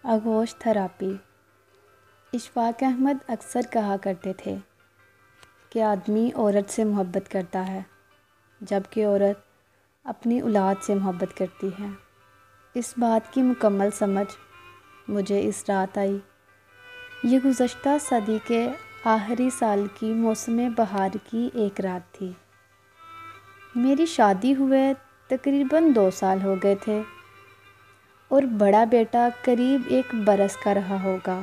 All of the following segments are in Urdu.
آغوش تھراپی۔ اشفاق احمد اکثر کہا کرتے تھے کہ آدمی عورت سے محبت کرتا ہے جبکہ عورت اپنی اولاد سے محبت کرتی ہے۔ اس بات کی مکمل سمجھ مجھے اس رات آئی۔ یہ گزشتہ صدی کے آخری سال کی موسم بہار کی ایک رات تھی۔ میری شادی ہوئے تقریباً 2 سال ہو گئے تھے اور بڑا بیٹا قریب 1 برس کا رہا ہوگا۔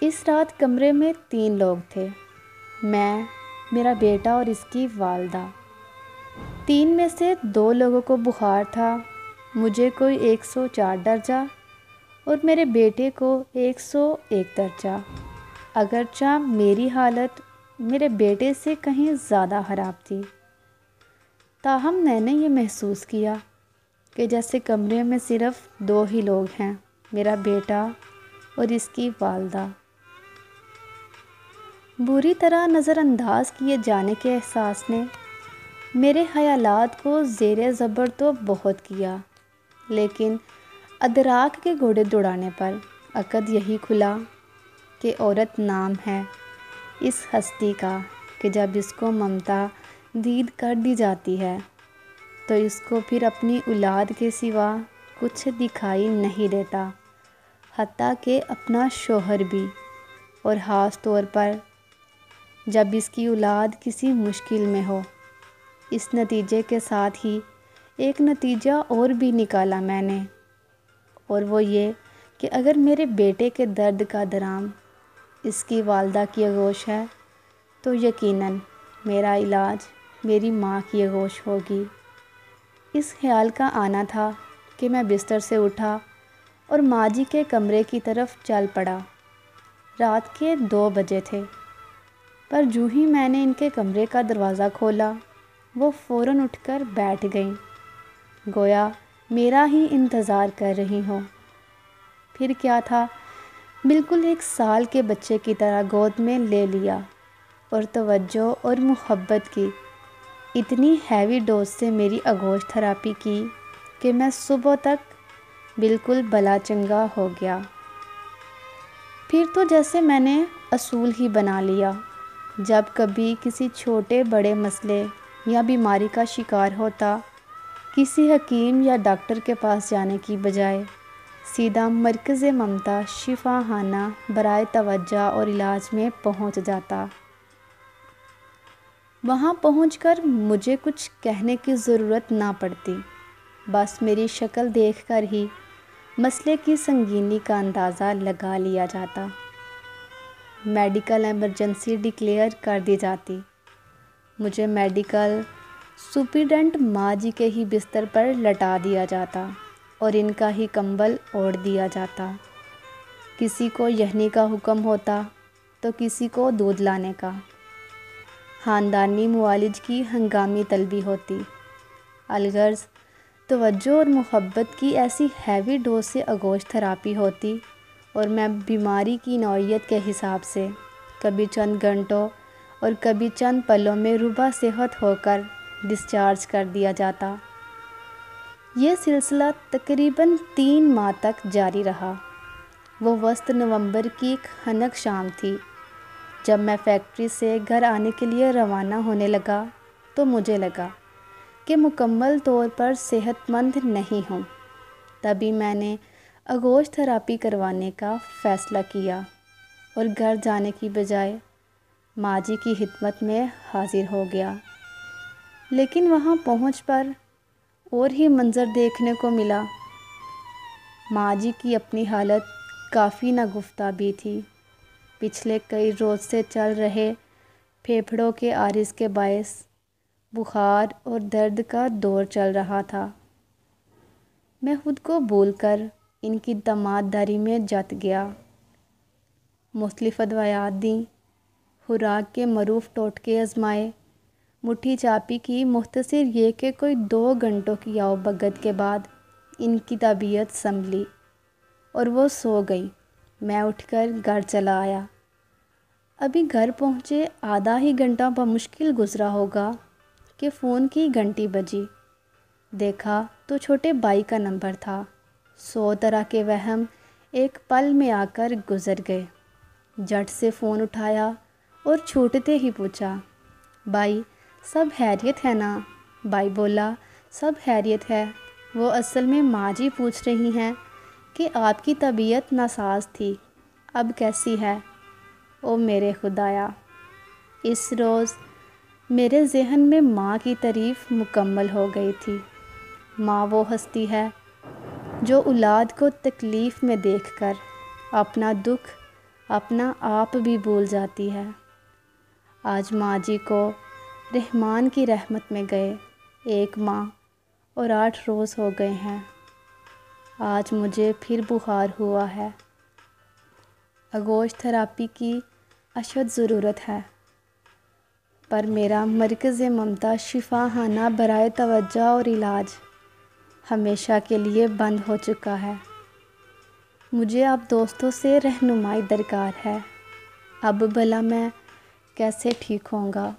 اس رات کمرے میں 3 لوگ تھے، میں، میرا بیٹا اور اس کی والدہ۔ 3 میں سے 2 لوگوں کو بخار تھا، مجھے کوئی 104 درجہ اور میرے بیٹے کو 101 درجہ، اگرچہ میری حالت میرے بیٹے سے کہیں زیادہ خراب تھی۔ تاہم میں نے یہ محسوس کیا کہ جیسے کمرے میں صرف 2 ہی لوگ ہیں، میرا بیٹا اور اس کی والدہ۔ بری طرح نظر انداز کیے جانے کے احساس نے میرے خیالات کو زیر زبر تو بہت کیا، لیکن ادراک کے گھوڑے دوڑانے پر عقد یہی کھلا کہ عورت نام ہے اس ہستی کا کہ جب اس کو ممتا دید کر دی جاتی ہے تو اس کو پھر اپنی اولاد کے سوا کچھ دکھائی نہیں دیتا، حتیٰ کہ اپنا شوہر بھی، اور خاص طور پر جب اس کی اولاد کسی مشکل میں ہو۔ اس نتیجے کے ساتھ ہی ایک نتیجہ اور بھی نکالا میں نے، اور وہ یہ کہ اگر میرے بیٹے کے درد کا درام اس کی والدہ کی آغوش ہے تو یقیناً میرا علاج میری ماں کی آغوش ہوگی۔ اس خیال کا آنا تھا کہ میں بستر سے اٹھا اور ماں جی کے کمرے کی طرف چل پڑا۔ رات کے 2 بجے تھے، پر جو ہی میں نے ان کے کمرے کا دروازہ کھولا وہ فوراً اٹھ کر بیٹھ گئیں، گویا میرا ہی انتظار کر رہی ہوں۔ پھر کیا تھا، بالکل 1 سال کے بچے کی طرح گود میں لے لیا اور توجہ اور محبت کی اتنی ہیوی ڈوز سے میری آغوش تھراپی کی کہ میں صبح تک بالکل بلا چنگا ہو گیا۔ پھر تو جیسے میں نے اصول ہی بنا لیا، جب کبھی کسی چھوٹے بڑے مسئلے یا بیماری کا شکار ہوتا، کسی حکیم یا ڈاکٹر کے پاس جانے کی بجائے سیدھا مرکز ممتا شفا خانہ برائے توجہ اور علاج میں پہنچ جاتا۔ وہاں پہنچ کر مجھے کچھ کہنے کی ضرورت نہ پڑتی، بس میری شکل دیکھ کر ہی مسئلے کی سنگینی کا اندازہ لگا لیا جاتا۔ میڈیکل ایمرجنسی ڈکلیئر کر دی جاتی، مجھے میڈیکل سپرنٹنڈنٹ ماں جی کے ہی بستر پر لٹا دیا جاتا اور ان کا ہی کمبل اوڑھ دیا جاتا۔ کسی کو یخنی کا حکم ہوتا تو کسی کو دودھ لانے کا۔ خاندانی معالج کی ہنگامی طلبی ہوتی۔ الغرض توجہ اور محبت کی ایسی ہیوی ڈوز سے آغوش تھراپی ہوتی اور میں بیماری کی نوعیت کے حساب سے کبھی چند گھنٹوں اور کبھی چند پلوں میں ربع صحت ہو کر ڈسچارج کر دیا جاتا۔ یہ سلسلہ تقریباً 3 ماہ تک جاری رہا۔ وہ وسط نومبر کی ایک خنک شام تھی، جب میں فیکٹری سے گھر آنے کے لیے روانہ ہونے لگا تو مجھے لگا کہ مکمل طور پر صحت مند نہیں ہوں۔ تبھی میں نے آغوش تھراپی کروانے کا فیصلہ کیا اور گھر جانے کی بجائے ماں جی کی خدمت میں حاضر ہو گیا۔ لیکن وہاں پہنچ پر اور ہی منظر دیکھنے کو ملا۔ ماں جی کی اپنی حالت کافی ناگفتہ بھی تھی۔ پچھلے کئی روز سے چل رہے پھیپھڑوں کے عارض کے باعث بخار اور درد کا دور چل رہا تھا۔ میں خود کو بھول کر ان کی دماد داری میں جت گیا۔ مختلف ادویات دیں، خوراک کے معروف ٹوٹکے آزمائے، مٹھی چاپی کی، مختصر یہ کہ کوئی 2 گھنٹوں کی آؤ بھگت کے بعد ان کی طبیعت سنبھلی اور وہ سو گئی۔ میں اٹھ کر گھر چلا آیا۔ ابھی گھر پہنچے آدھا ہی گھنٹہ بمشکل گزرا ہوگا کہ فون کی گھنٹی بجی۔ دیکھا تو چھوٹے بھائی کا نمبر تھا۔ 100 طرح کے وہم ایک پل میں آ کر گزر گئے۔ جھٹ سے فون اٹھایا اور چھوٹتے ہی پوچھا، بھائی سب خیریت ہے نا؟ بھائی بولا، سب خیریت ہے۔ وہ اصل میں ماں جی پوچھ رہی ہیں کہ آپ کی طبیعت ناساز تھی، اب کیسی ہے؟ او میرے خدایا! اس روز میرے ذہن میں ماں کی تعریف مکمل ہو گئی تھی۔ ماں وہ ہستی ہے جو اولاد کو تکلیف میں دیکھ کر اپنا دکھ، اپنا آپ بھی بھول جاتی ہے۔ آج ماں جی کو رحمان کی رحمت میں گئے 1 ماہ اور 8 روز ہو گئے ہیں۔ آج مجھے پھر بخار ہوا ہے۔ آغوش تھراپی کی اشد ضرورت ہے، پر میرا مرکز ممتا شفا خانہ برائے توجہ اور علاج ہمیشہ کے لیے بند ہو چکا ہے۔ مجھے اب دوستوں سے رہنمائی درکار ہے۔ اب بھلا میں کیسے ٹھیک ہوں گا؟